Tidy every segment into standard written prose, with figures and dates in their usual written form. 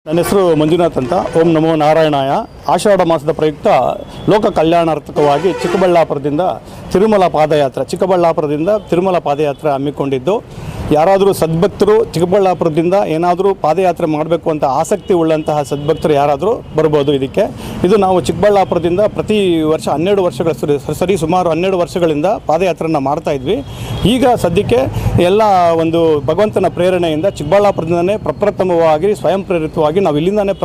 ನನ್ನ ಹೆಸರು ಮಂಜುನಾಥ್ ಅಂತ. ಓಂ ನಮೋ ನಾರಾಯಣಾಯ. ಆಷಾಢ ಮಾಸದ ಪ್ರಯುಕ್ತ ಲೋಕ ಕಲ್ಯಾಣಾರ್ಥಕವಾಗಿ ಚಿಕ್ಕಬಳ್ಳಾಪುರದಿಂದ ತಿರುಮಲ ಪಾದಯಾತ್ರೆ ಹಮ್ಮಿಕೊಂಡಿದ್ದು, ಯಾರಾದರೂ ಸದ್ಭಕ್ತರು ಚಿಕ್ಕಬಳ್ಳಾಪುರದಿಂದ ಏನಾದರೂ ಪಾದಯಾತ್ರೆ ಮಾಡಬೇಕು ಅಂತ ಆಸಕ್ತಿ ಉಳ್ಳಂತಹ ಸದ್ಭಕ್ತರು ಯಾರಾದರೂ ಬರ್ಬೋದು ಇದಕ್ಕೆ. ಇದು ನಾವು ಚಿಕ್ಕಬಳ್ಳಾಪುರದಿಂದ ಪ್ರತಿ ವರ್ಷ 12 ವರ್ಷಗಳ ಸುಮಾರು 12 ವರ್ಷಗಳಿಂದ ಪಾದಯಾತ್ರೆಯನ್ನು ಮಾಡ್ತಾ ಇದ್ವಿ. ಈಗ ಸದ್ಯಕ್ಕೆ ಎಲ್ಲ ಒಂದು ಭಗವಂತನ ಪ್ರೇರಣೆಯಿಂದ ಚಿಕ್ಕಬಳ್ಳಾಪುರದಿಂದನೇ ಪ್ರಪ್ರಥಮವಾಗಿ ಸ್ವಯಂ ಪ್ರೇರಿತವಾಗಿ ನಾವು ಇಲ್ಲಿಂದನೇ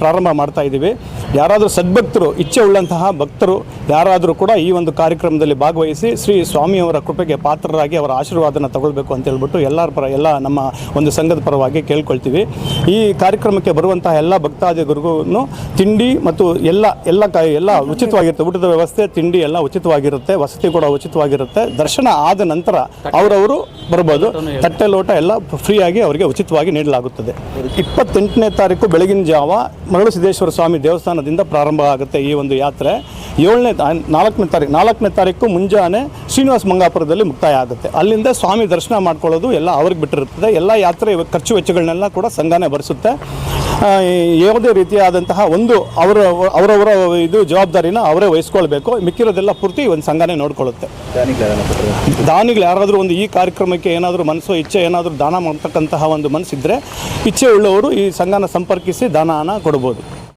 ಪ್ರಾರಂಭ ಮಾಡ್ತಾ ಇದ್ದೀವಿ. ಯಾರಾದರೂ ಸದ್ಭಕ್ತರು, ಇಚ್ಛೆ ಉಳ್ಳಂತಹ ಭಕ್ತರು ಯಾರಾದರೂ ಕೂಡ ಈ ಒಂದು ಕಾರ್ಯಕ್ರಮದಲ್ಲಿ ಭಾಗವಹಿಸಿ ಶ್ರೀ ಸ್ವಾಮಿಯವರ ಕೃಪೆಗೆ ಪಾತ್ರರಾಗಿ ಅವರ ಆಶೀರ್ವಾದನ ತಗೊಳ್ಬೇಕು ಅಂತ ಹೇಳ್ಬಿಟ್ಟು ಎಲ್ಲ ನಮ್ಮ ಒಂದು ಸಂಘದ ಪರವಾಗಿ ಕೇಳ್ಕೊಳ್ತೀವಿ. ಈ ಕಾರ್ಯಕ್ರಮಕ್ಕೆ ಬರುವಂತಹ ಎಲ್ಲ ಭಕ್ತಾದಿಗಳಿಗೂ ತಿಂಡಿ ಮತ್ತು ಎಲ್ಲ ಉಚಿತವಾಗಿರುತ್ತೆ. ಊಟದ ವ್ಯವಸ್ಥೆ, ತಿಂಡಿ ಎಲ್ಲ ಉಚಿತವಾಗಿರುತ್ತೆ, ವಸತಿ ಕೂಡ ಉಚಿತವಾಗಿರುತ್ತೆ. ದರ್ಶನ ಆದ ನಂತರ ಅವರವರು ಬರ್ಬೋದು. ತಟ್ಟೆ ಲೋಟ ಎಲ್ಲ ಫ್ರೀಯಾಗಿ ಅವರಿಗೆ ಉಚಿತವಾಗಿ ನೀಡಲಾಗುತ್ತದೆ. 28ನೇ ತಾರೀಕು ಬೆಳಗಿನ ಜಾವ ಮರಳು ಸಿದ್ದೇಶ್ವರ ಸ್ವಾಮಿ ದೇವಸ್ಥಾನದಿಂದ ಪ್ರಾರಂಭ ಆಗುತ್ತೆ ಈ ಒಂದು ಯಾತ್ರೆ. 4ನೇ ತಾರೀಕು ಮುಂಜಾನೆ ಶ್ರೀನಿವಾಸ ಮಂಗಾಪುರದಲ್ಲಿ ಮುಕ್ತಾಯ ಆಗುತ್ತೆ. ಅಲ್ಲಿಂದ ಸ್ವಾಮಿ ದರ್ಶನ ಮಾಡ್ಕೊಳ್ಳೋದು ಎಲ್ಲ ಅವ್ರಿಗೆ ಬಿಟ್ಟಿರುತ್ತದೆ. ಎಲ್ಲ ಯಾತ್ರೆ ಖರ್ಚು ವೆಚ್ಚಗಳನ್ನೆಲ್ಲ ಕೂಡ ಸಂಘನೇ ಭರಿಸುತ್ತೆ. ಯಾವುದೇ ರೀತಿಯಾದಂತಹ ಒಂದು ಅವರವರ ಇದು ಜವಾಬ್ದಾರಿನ ಅವರೇ ವಹಿಸ್ಕೊಳ್ಬೇಕು. ಮಿಕ್ಕಿರೋದೆಲ್ಲ ಪೂರ್ತಿ ಒಂದು ಸಂಘನೇ ನೋಡ್ಕೊಳ್ಳುತ್ತೆ. ದಾನಿಗಳು ಯಾರಾದರೂ ಒಂದು ಈ ಕಾರ್ಯಕ್ರಮಕ್ಕೆ ಏನಾದರೂ ಇಚ್ಛೆ ಏನಾದರೂ ದಾನ ಮಾಡ್ತಕ್ಕಂತಹ ಒಂದು ಮನಸ್ಸಿದ್ದರೆ, ಇಚ್ಛೆ ಉಳ್ಳವರು ಈ ಸಂಘನ ಸಂಪರ್ಕಿಸಿ ದಾನನ ಕೊಡ್ಬೋದು.